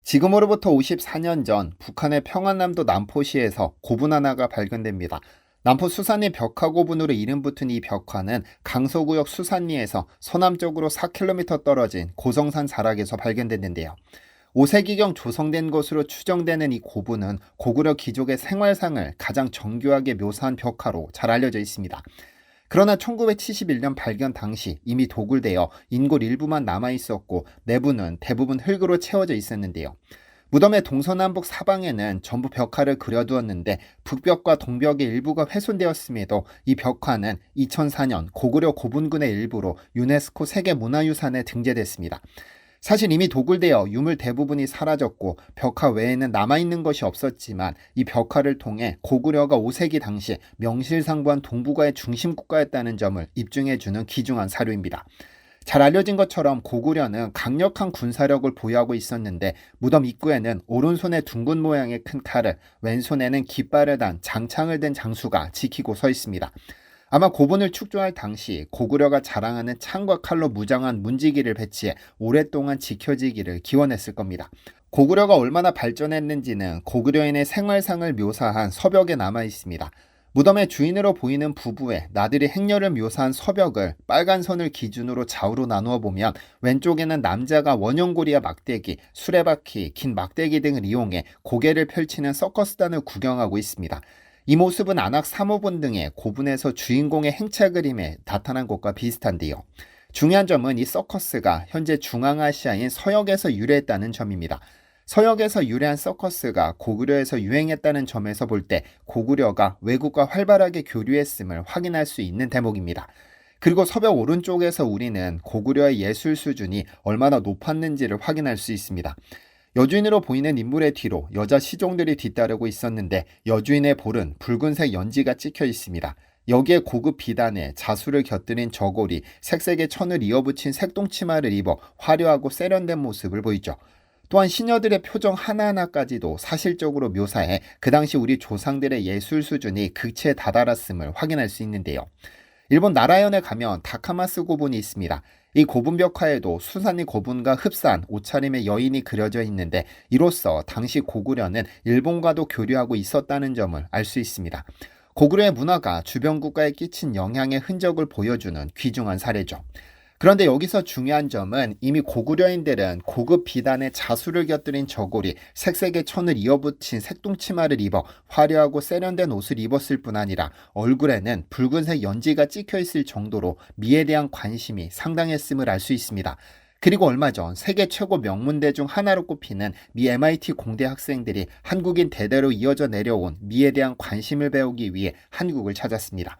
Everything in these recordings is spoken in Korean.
지금으로부터 54년 전 북한의 평안남도 남포시에서 고분 하나가 발견됩니다. 남포 수산리 벽화 고분으로 이름 붙은 이 벽화는 강서구역 수산리에서 서남쪽으로 4km 떨어진 고성산 자락에서 발견됐는데요. 5세기경 조성된 것으로 추정되는 이 고분은 고구려 귀족의 생활상을 가장 정교하게 묘사한 벽화로 잘 알려져 있습니다. 그러나 1971년 발견 당시 이미 도굴되어 인골 일부만 남아있었고 내부는 대부분 흙으로 채워져 있었는데요. 무덤의 동서남북 사방에는 전부 벽화를 그려두었는데 북벽과 동벽의 일부가 훼손되었음에도 이 벽화는 2004년 고구려 고분군의 일부로 유네스코 세계문화유산에 등재됐습니다. 사실 이미 도굴되어 유물 대부분이 사라졌고 벽화 외에는 남아있는 것이 없었지만 이 벽화를 통해 고구려가 5세기 당시 명실상부한 동북아의 중심국가였다는 점을 입증해주는 귀중한 사료입니다. 잘 알려진 것처럼 고구려는 강력한 군사력을 보유하고 있었는데 무덤 입구에는 오른손에 둥근 모양의 큰 칼을, 왼손에는 깃발을 단 장창을 든 장수가 지키고 서 있습니다. 아마 고분을 축조할 당시 고구려가 자랑하는 창과 칼로 무장한 문지기를 배치해 오랫동안 지켜지기를 기원했을 겁니다. 고구려가 얼마나 발전했는지는 고구려인의 생활상을 묘사한 서벽에 남아 있습니다. 무덤의 주인으로 보이는 부부의 나들이 행렬을 묘사한 서벽을 빨간 선을 기준으로 좌우로 나누어 보면 왼쪽에는 남자가 원형고리와 막대기, 수레바퀴, 긴 막대기 등을 이용해 고개를 펼치는 서커스단을 구경하고 있습니다. 이 모습은 안악 3호분 등의 고분에서 주인공의 행차 그림에 나타난 것과 비슷한데요. 중요한 점은 이 서커스가 현재 중앙아시아인 서역에서 유래했다는 점입니다. 서역에서 유래한 서커스가 고구려에서 유행했다는 점에서 볼 때 고구려가 외국과 활발하게 교류했음을 확인할 수 있는 대목입니다. 그리고 서벽 오른쪽에서 우리는 고구려의 예술 수준이 얼마나 높았는지를 확인할 수 있습니다. 여주인으로 보이는 인물의 뒤로 여자 시종들이 뒤따르고 있었는데 여주인의 볼은 붉은색 연지가 찍혀 있습니다. 여기에 고급 비단에 자수를 곁들인 저고리, 색색의 천을 이어붙인 색동치마를 입어 화려하고 세련된 모습을 보이죠. 또한 시녀들의 표정 하나하나까지도 사실적으로 묘사해 그 당시 우리 조상들의 예술 수준이 극치에 다다랐음을 확인할 수 있는데요. 일본 나라현에 가면 다카마스 고분이 있습니다. 이 고분 벽화에도 수산리 고분과 흡사한 옷차림의 여인이 그려져 있는데 이로써 당시 고구려는 일본과도 교류하고 있었다는 점을 알 수 있습니다. 고구려의 문화가 주변 국가에 끼친 영향의 흔적을 보여주는 귀중한 사례죠. 그런데 여기서 중요한 점은 이미 고구려인들은 고급 비단에 자수를 곁들인 저고리, 색색의 천을 이어붙인 색동치마를 입어 화려하고 세련된 옷을 입었을 뿐 아니라 얼굴에는 붉은색 연지가 찍혀 있을 정도로 미에 대한 관심이 상당했음을 알 수 있습니다. 그리고 얼마 전 세계 최고 명문대 중 하나로 꼽히는 미 MIT 공대 학생들이 한국인 대대로 이어져 내려온 미에 대한 관심을 배우기 위해 한국을 찾았습니다.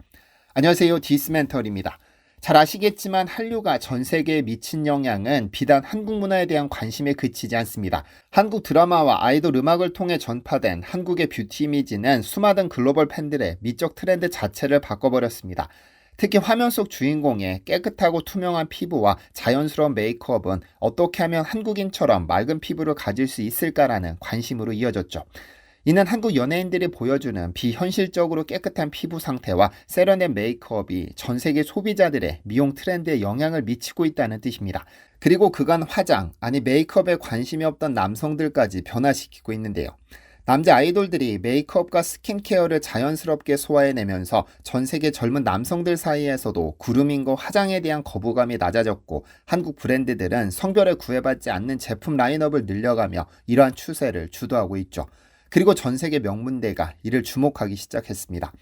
안녕하세요, 디스멘털입니다. 잘 아시겠지만 한류가 전 세계에 미친 영향은 비단 한국 문화에 대한 관심에 그치지 않습니다. 한국 드라마와 아이돌 음악을 통해 전파된 한국의 뷰티 이미지는 수많은 글로벌 팬들의 미적 트렌드 자체를 바꿔버렸습니다. 특히 화면 속 주인공의 깨끗하고 투명한 피부와 자연스러운 메이크업은 어떻게 하면 한국인처럼 맑은 피부를 가질 수 있을까라는 관심으로 이어졌죠. 이는 한국 연예인들이 보여주는 비현실적으로 깨끗한 피부 상태와 세련된 메이크업이 전 세계 소비자들의 미용 트렌드에 영향을 미치고 있다는 뜻입니다. 그리고 그간 화장, 아니 메이크업에 관심이 없던 남성들까지 변화시키고 있는데요. 남자 아이돌들이 메이크업과 스킨케어를 자연스럽게 소화해내면서 전 세계 젊은 남성들 사이에서도 그루밍과 화장에 대한 거부감이 낮아졌고 한국 브랜드들은 성별에 구애받지 않는 제품 라인업을 늘려가며 이러한 추세를 주도하고 있죠. 그리고 전 세계 명문대가 이를 주목하기 시작했습니다.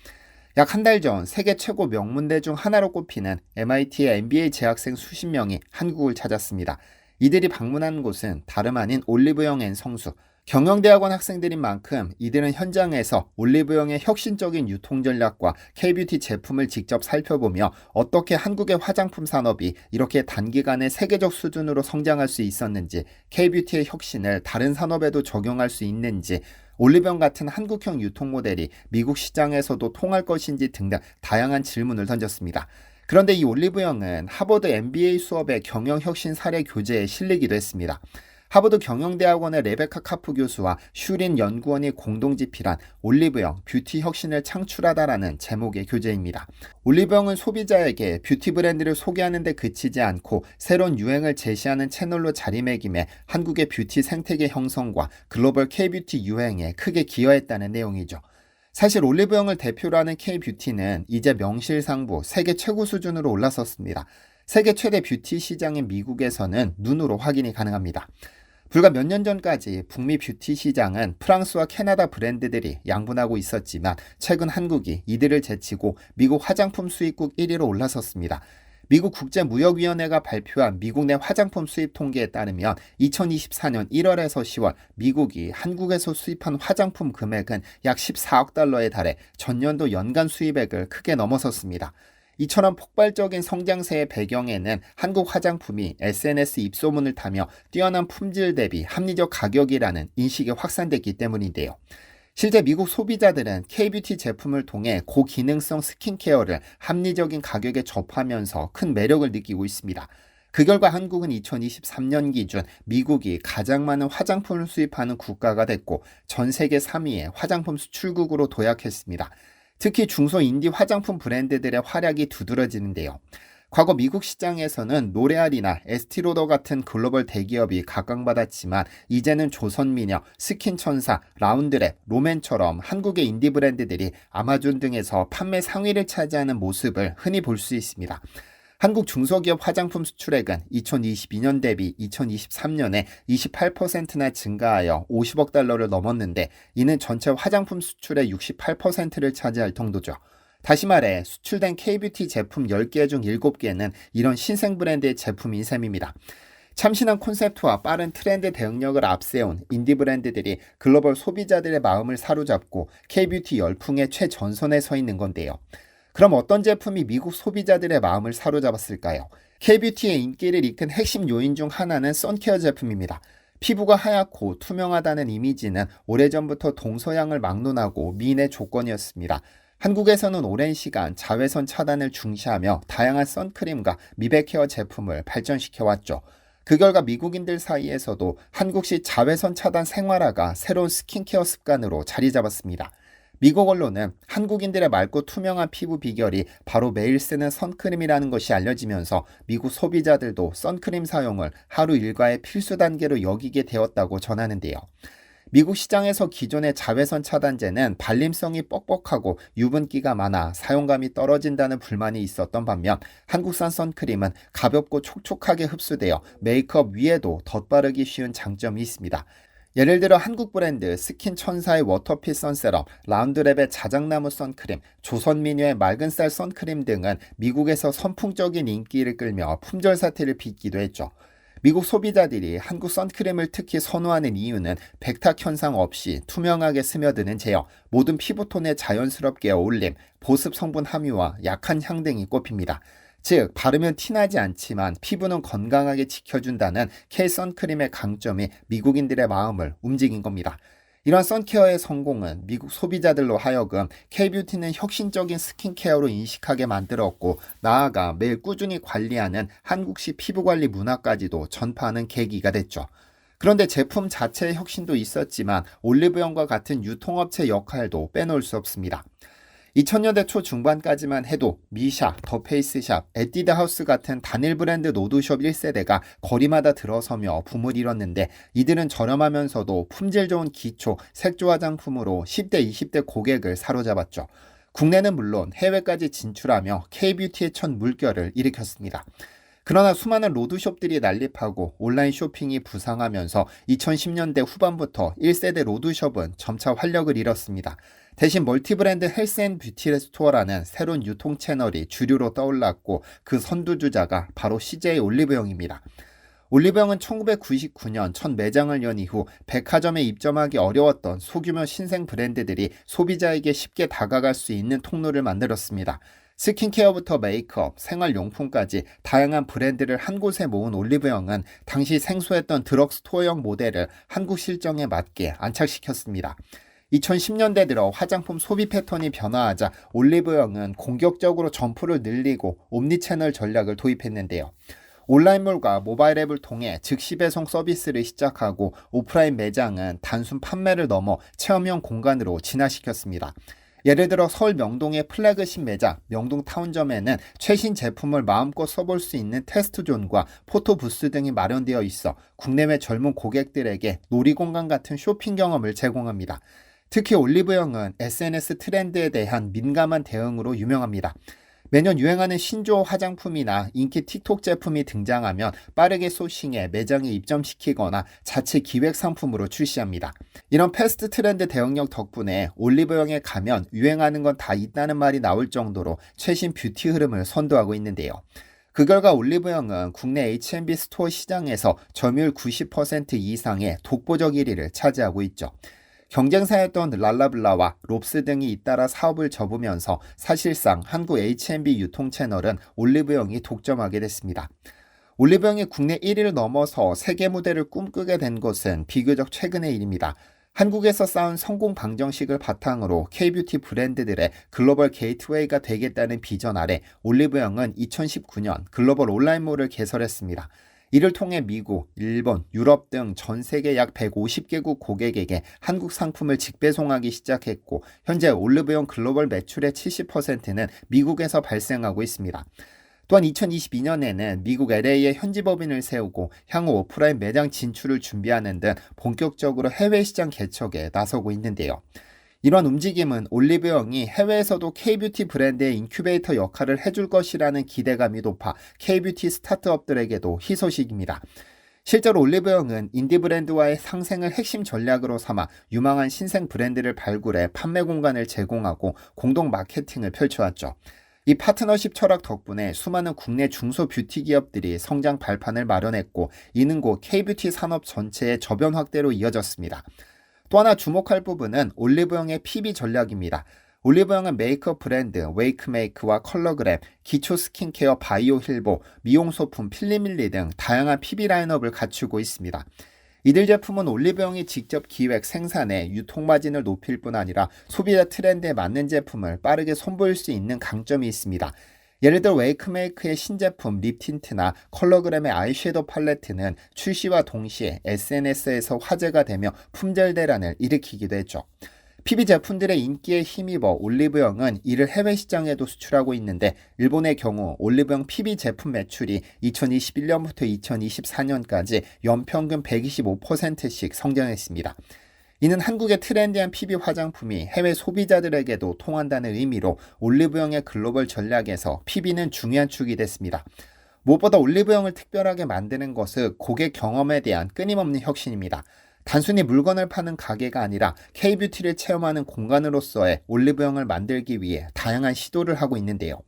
약 한 달 전 세계 최고 명문대 중 하나로 꼽히는 MIT의 MBA 재학생 수십 명이 한국을 찾았습니다. 이들이 방문한 곳은 다름 아닌 올리브영 앤 성수. 경영대학원 학생들인 만큼 이들은 현장에서 올리브영의 혁신적인 유통 전략과 K-뷰티 제품을 직접 살펴보며 어떻게 한국의 화장품 산업이 이렇게 단기간에 세계적 수준으로 성장할 수 있었는지, K-뷰티의 혁신을 다른 산업에도 적용할 수 있는지, 올리브영 같은 한국형 유통 모델이 미국 시장에서도 통할 것인지 등등 다양한 질문을 던졌습니다. 그런데 이 올리브영은 하버드 MBA 수업의 경영혁신 사례 교재에 실리기도 했습니다. 하버드 경영대학원의 레베카 카프 교수와 슈린 연구원이 공동 집필한 올리브영 뷰티 혁신을 창출하다라는 제목의 교재입니다. 올리브영은 소비자에게 뷰티 브랜드를 소개하는 데 그치지 않고 새로운 유행을 제시하는 채널로 자리매김해 한국의 뷰티 생태계 형성과 글로벌 K-뷰티 유행에 크게 기여했다는 내용이죠. 사실 올리브영을 대표로 하는 K-뷰티는 이제 명실상부 세계 최고 수준으로 올라섰습니다. 세계 최대 뷰티 시장인 미국에서는 눈으로 확인이 가능합니다. 불과 몇 년 전까지 북미 뷰티 시장은 프랑스와 캐나다 브랜드들이 양분하고 있었지만 최근 한국이 이들을 제치고 미국 화장품 수입국 1위로 올라섰습니다. 미국 국제무역위원회가 발표한 미국 내 화장품 수입 통계에 따르면 2024년 1월에서 10월 미국이 한국에서 수입한 화장품 금액은 약 14억 달러에 달해 전년도 연간 수입액을 크게 넘어섰습니다. 이처럼 폭발적인 성장세의 배경에는 한국 화장품이 SNS 입소문을 타며 뛰어난 품질 대비 합리적 가격이라는 인식이 확산됐기 때문인데요. 실제 미국 소비자들은 K-뷰티 제품을 통해 고기능성 스킨케어를 합리적인 가격에 접하면서 큰 매력을 느끼고 있습니다. 그 결과 한국은 2023년 기준 미국이 가장 많은 화장품을 수입하는 국가가 됐고 전 세계 3위의 화장품 수출국으로 도약했습니다. 특히 중소인디 화장품 브랜드들의 활약이 두드러지는데요. 과거 미국 시장에서는 로레알이나 에스티로더 같은 글로벌 대기업이 각광받았지만 이제는 조선미녀, 스킨천사, 라운드랩, 롬앤처럼 한국의 인디 브랜드들이 아마존 등에서 판매 상위를 차지하는 모습을 흔히 볼 수 있습니다. 한국 중소기업 화장품 수출액은 2022년 대비 2023년에 28%나 증가하여 50억 달러를 넘었는데 이는 전체 화장품 수출의 68%를 차지할 정도죠. 다시 말해 수출된 K-뷰티 제품 10개 중 7개는 이런 신생 브랜드의 제품인 셈입니다. 참신한 콘셉트와 빠른 트렌드 대응력을 앞세운 인디 브랜드들이 글로벌 소비자들의 마음을 사로잡고 K-뷰티 열풍의 최전선에 서 있는 건데요. 그럼 어떤 제품이 미국 소비자들의 마음을 사로잡았을까요? K-뷰티의 인기를 이끈 핵심 요인 중 하나는 선케어 제품입니다. 피부가 하얗고 투명하다는 이미지는 오래전부터 동서양을 막론하고 미인의 조건이었습니다. 한국에서는 오랜 시간 자외선 차단을 중시하며 다양한 선크림과 미백 케어 제품을 발전시켜왔죠. 그 결과 미국인들 사이에서도 한국식 자외선 차단 생활화가 새로운 스킨케어 습관으로 자리 잡았습니다. 미국 언론은 한국인들의 맑고 투명한 피부 비결이 바로 매일 쓰는 선크림이라는 것이 알려지면서 미국 소비자들도 선크림 사용을 하루 일과의 필수 단계로 여기게 되었다고 전하는데요. 미국 시장에서 기존의 자외선 차단제는 발림성이 뻑뻑하고 유분기가 많아 사용감이 떨어진다는 불만이 있었던 반면 한국산 선크림은 가볍고 촉촉하게 흡수되어 메이크업 위에도 덧바르기 쉬운 장점이 있습니다. 예를 들어 한국 브랜드 스킨천사의 워터핏 선셋업, 라운드랩의 자작나무 선크림, 조선미녀의 맑은쌀 선크림 등은 미국에서 선풍적인 인기를 끌며 품절 사태를 빚기도 했죠. 미국 소비자들이 한국 선크림을 특히 선호하는 이유는 백탁 현상 없이 투명하게 스며드는 제어, 모든 피부톤에 자연스럽게 어울림, 보습 성분 함유와 약한 향 등이 꼽힙니다. 즉 바르면 티나지 않지만 피부는 건강하게 지켜준다는 K-선크림의 강점이 미국인들의 마음을 움직인 겁니다. 이런 선케어의 성공은 미국 소비자들로 하여금 K-뷰티는 혁신적인 스킨케어로 인식하게 만들었고 나아가 매일 꾸준히 관리하는 한국식 피부관리 문화까지도 전파하는 계기가 됐죠. 그런데 제품 자체의 혁신도 있었지만 올리브영과 같은 유통업체 역할도 빼놓을 수 없습니다. 2000년대 초중반까지만 해도 미샤, 더페이스샵, 에뛰드하우스 같은 단일 브랜드 노드숍 1세대가 거리마다 들어서며 붐을 이뤘는데 이들은 저렴하면서도 품질 좋은 기초, 색조 화장품으로 10대, 20대 고객을 사로잡았죠. 국내는 물론 해외까지 진출하며 K-뷰티의 첫 물결을 일으켰습니다. 그러나 수많은 로드숍들이 난립하고 온라인 쇼핑이 부상하면서 2010년대 후반부터 1세대 로드숍은 점차 활력을 잃었습니다. 대신 멀티브랜드 헬스앤뷰티 스토어라는 새로운 유통 채널이 주류로 떠올랐고 그 선두주자가 바로 CJ 올리브영입니다. 올리브영은 1999년 첫 매장을 연 이후 백화점에 입점하기 어려웠던 소규모 신생 브랜드들이 소비자에게 쉽게 다가갈 수 있는 통로를 만들었습니다. 스킨케어부터 메이크업, 생활용품까지 다양한 브랜드를 한 곳에 모은 올리브영은 당시 생소했던 드럭스토어형 모델을 한국 실정에 맞게 안착시켰습니다. 2010년대 들어 화장품 소비 패턴이 변화하자 올리브영은 공격적으로 점포를 늘리고 옴니채널 전략을 도입했는데요. 온라인몰과 모바일 앱을 통해 즉시 배송 서비스를 시작하고 오프라인 매장은 단순 판매를 넘어 체험형 공간으로 진화시켰습니다. 예를 들어 서울 명동의 플래그십 매장 명동타운점에는 최신 제품을 마음껏 써볼 수 있는 테스트존과 포토부스 등이 마련되어 있어 국내외 젊은 고객들에게 놀이공간 같은 쇼핑 경험을 제공합니다. 특히 올리브영은 SNS 트렌드에 대한 민감한 대응으로 유명합니다. 매년 유행하는 신조어 화장품이나 인기 틱톡 제품이 등장하면 빠르게 소싱해 매장에 입점시키거나 자체 기획 상품으로 출시합니다. 이런 패스트 트렌드 대응력 덕분에 올리브영에 가면 유행하는 건 다 있다는 말이 나올 정도로 최신 뷰티 흐름을 선도하고 있는데요. 그 결과 올리브영은 국내 H&B 스토어 시장에서 점유율 90% 이상의 독보적 1위를 차지하고 있죠. 경쟁사였던 랄라블라와 롭스 등이 잇따라 사업을 접으면서 사실상 한국 H&B 유통 채널은 올리브영이 독점하게 됐습니다. 올리브영이 국내 1위를 넘어서 세계 무대를 꿈꾸게 된 것은 비교적 최근의 일입니다. 한국에서 쌓은 성공 방정식을 바탕으로 K-뷰티 브랜드들의 글로벌 게이트웨이가 되겠다는 비전 아래 올리브영은 2019년 글로벌 온라인몰을 개설했습니다. 이를 통해 미국, 일본, 유럽 등 전 세계 약 150개국 고객에게 한국 상품을 직배송하기 시작했고 현재 올리브영 글로벌 매출의 70%는 미국에서 발생하고 있습니다. 또한 2022년에는 미국 LA에 현지 법인을 세우고 향후 오프라인 매장 진출을 준비하는 등 본격적으로 해외 시장 개척에 나서고 있는데요. 이런 움직임은 올리브영이 해외에서도 K-뷰티 브랜드의 인큐베이터 역할을 해줄 것이라는 기대감이 높아 K-뷰티 스타트업들에게도 희소식입니다. 실제로 올리브영은 인디 브랜드와의 상생을 핵심 전략으로 삼아 유망한 신생 브랜드를 발굴해 판매 공간을 제공하고 공동 마케팅을 펼쳐왔죠. 이 파트너십 철학 덕분에 수많은 국내 중소 뷰티 기업들이 성장 발판을 마련했고 이는 곧 K-뷰티 산업 전체의 저변 확대로 이어졌습니다. 또 하나 주목할 부분은 올리브영의 PB 전략입니다. 올리브영은 메이크업 브랜드 웨이크메이크와 컬러그램, 기초 스킨케어 바이오 힐보, 미용 소품 필리밀리 등 다양한 PB 라인업을 갖추고 있습니다. 이들 제품은 올리브영이 직접 기획, 생산해 유통 마진을 높일 뿐 아니라 소비자 트렌드에 맞는 제품을 빠르게 선보일 수 있는 강점이 있습니다. 예를 들어 웨이크메이크의 신제품 립 틴트나 컬러그램의 아이섀도우 팔레트는 출시와 동시에 SNS에서 화제가 되며 품절 대란을 일으키기도 했죠. PB 제품들의 인기에 힘입어 올리브영은 이를 해외 시장에도 수출하고 있는데 일본의 경우 올리브영 PB 제품 매출이 2021년부터 2024년까지 연평균 125%씩 성장했습니다. 이는 한국의 트렌디한 PB 화장품이 해외 소비자들에게도 통한다는 의미로 올리브영의 글로벌 전략에서 PB는 중요한 축이 됐습니다. 무엇보다 올리브영을 특별하게 만드는 것은 고객 경험에 대한 끊임없는 혁신입니다. 단순히 물건을 파는 가게가 아니라 K-뷰티를 체험하는 공간으로서의 올리브영을 만들기 위해 다양한 시도를 하고 있는데요.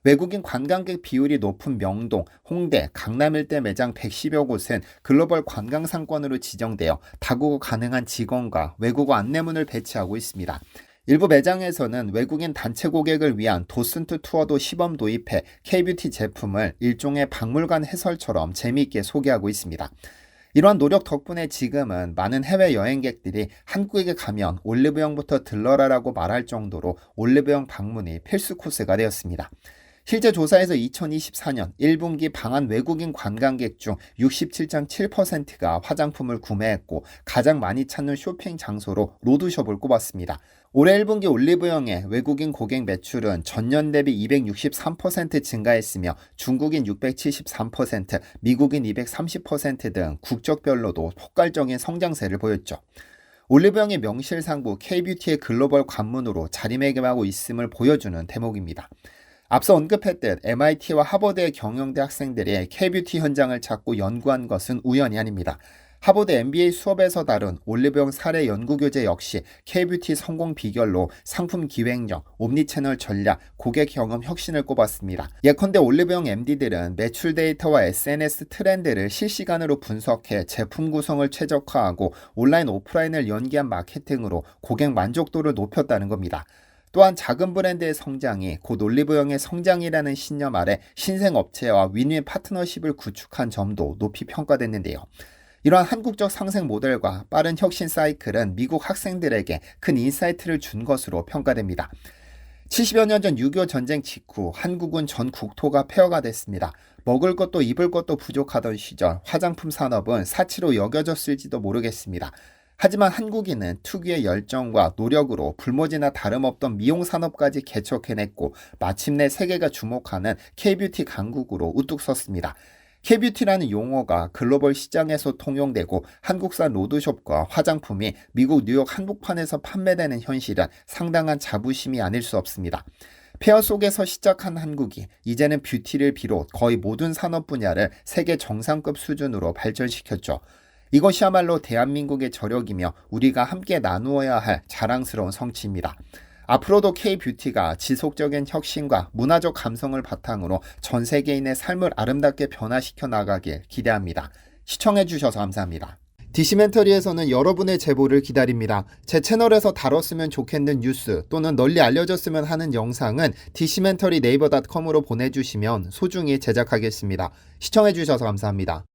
외국인 관광객 비율이 높은 명동, 홍대, 강남 일대 매장 110여 곳은 글로벌 관광 상권으로 지정되어 다국어 가능한 직원과 외국어 안내문을 배치하고 있습니다. 일부 매장에서는 외국인 단체 고객을 위한 도슨트 투어도 시범 도입해 K-뷰티 제품을 일종의 박물관 해설처럼 재미있게 소개하고 있습니다. 이러한 노력 덕분에 지금은 많은 해외 여행객들이 한국에 가면 올리브영부터 들러라라고 말할 정도로 올리브영 방문이 필수 코스가 되었습니다. 실제 조사에서 2024년 1분기 방한 외국인 관광객 중 67.7%가 화장품을 구매했고 가장 많이 찾는 쇼핑 장소로 로드숍을 꼽았습니다. 올해 1분기 올리브영의 외국인 고객 매출은 전년 대비 263% 증가했으며 중국인 673%, 미국인 230% 등 국적별로도 폭발적인 성장세를 보였죠. 올리브영의 명실상부 K-뷰티의 글로벌 관문으로 자리매김하고 있음을 보여주는 대목입니다. 앞서 언급했듯 MIT와 하버드의 경영대 학생들이 K-뷰티 현장을 찾고 연구한 것은 우연이 아닙니다. 하버드 MBA 수업에서 다룬 올리브영 사례 연구교재 역시 K-뷰티 성공 비결로 상품 기획력, 옴니채널 전략, 고객 경험 혁신을 꼽았습니다. 예컨대 올리브영 MD들은 매출 데이터와 SNS 트렌드를 실시간으로 분석해 제품 구성을 최적화하고 온라인 오프라인을 연계한 마케팅으로 고객 만족도를 높였다는 겁니다. 또한 작은 브랜드의 성장이 곧 올리브영의 성장이라는 신념 아래 신생 업체와 윈윈 파트너십을 구축한 점도 높이 평가됐는데요. 이러한 한국적 상생 모델과 빠른 혁신 사이클은 미국 학생들에게 큰 인사이트를 준 것으로 평가됩니다. 70여 년 전 6.25 전쟁 직후 한국은 전 국토가 폐허가 됐습니다. 먹을 것도 입을 것도 부족하던 시절 화장품 산업은 사치로 여겨졌을지도 모르겠습니다. 하지만 한국인은 특유의 열정과 노력으로 불모지나 다름없던 미용 산업까지 개척해냈고 마침내 세계가 주목하는 K뷰티 강국으로 우뚝 섰습니다. K뷰티라는 용어가 글로벌 시장에서 통용되고 한국산 로드숍과 화장품이 미국 뉴욕 한복판에서 판매되는 현실은 상당한 자부심이 아닐 수 없습니다. 폐허 속에서 시작한 한국이 이제는 뷰티를 비롯 거의 모든 산업 분야를 세계 정상급 수준으로 발전시켰죠. 이것이야말로 대한민국의 저력이며 우리가 함께 나누어야 할 자랑스러운 성취입니다. 앞으로도 K뷰티가 지속적인 혁신과 문화적 감성을 바탕으로 전 세계인의 삶을 아름답게 변화시켜 나가길 기대합니다. 시청해주셔서 감사합니다. 디시멘터리에서는 여러분의 제보를 기다립니다. 제 채널에서 다뤘으면 좋겠는 뉴스 또는 널리 알려졌으면 하는 영상은 디시멘터리 네이버.com으로 보내주시면 소중히 제작하겠습니다. 시청해주셔서 감사합니다.